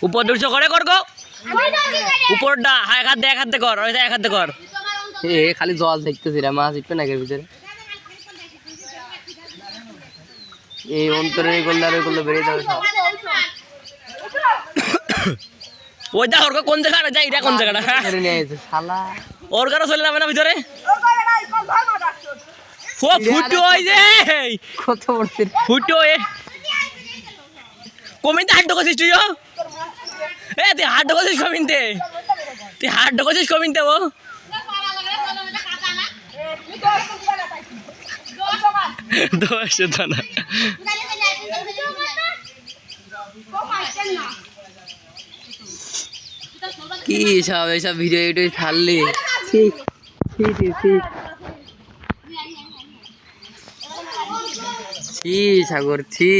উপর 200 করে কর গো উপরটা এক হাত দে কর ওই এক হাত দে কর এ খালি জল দেখতেছি রে মাছ ইটবে নাকি ভিতরে এই অন্তরে করলে আর করলে বেরিয়ে যাবে সব ওই দা ওর কোন জায়গাটা যাই রে কোন জায়গাটা ধরে নিয়ে আইছে শালা ওর কারো চলে যাবে না ভিতরে ও ফুটো ওই যে কত বড় ফুটো এ কমিতে হাট ঢোকাছিস তুই এ তুই হাট ঢোকাছিস কমিতে ও দোষ তো না কি সব এইসব ভিডিও ইউটিউব ছাড়লি ঠিক ছি সাগর ছি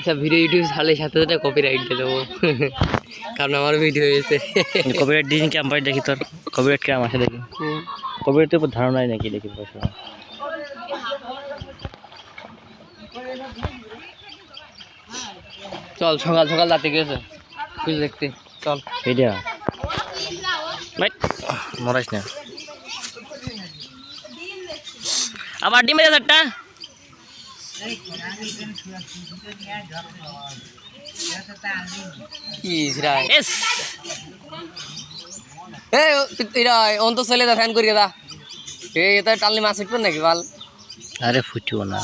সব ভিডিও ইউটিউব ছাড়লে সাথে সাথে কপিরাইট দিয়ে দেবো কারণ আমার ভিডিও হয়েছে কপিরাইট দিন ক্যাম্পার দেখি তোর কপিরাইট কে আমার সাথে দেখি কপিরাইটের উপর ধারণা নাই নাকি দেখি বসে চল সকাল সকাল রাতে গেছে তুই দেখতে চল এইটা ভাই মরাইস না আবার ডিমে যা একটা এস অন্ত চলে যা ফ্যান করিয়ে দা এটা টানলে মাছ উঠবে নাকি বাল আরে ফুটিও না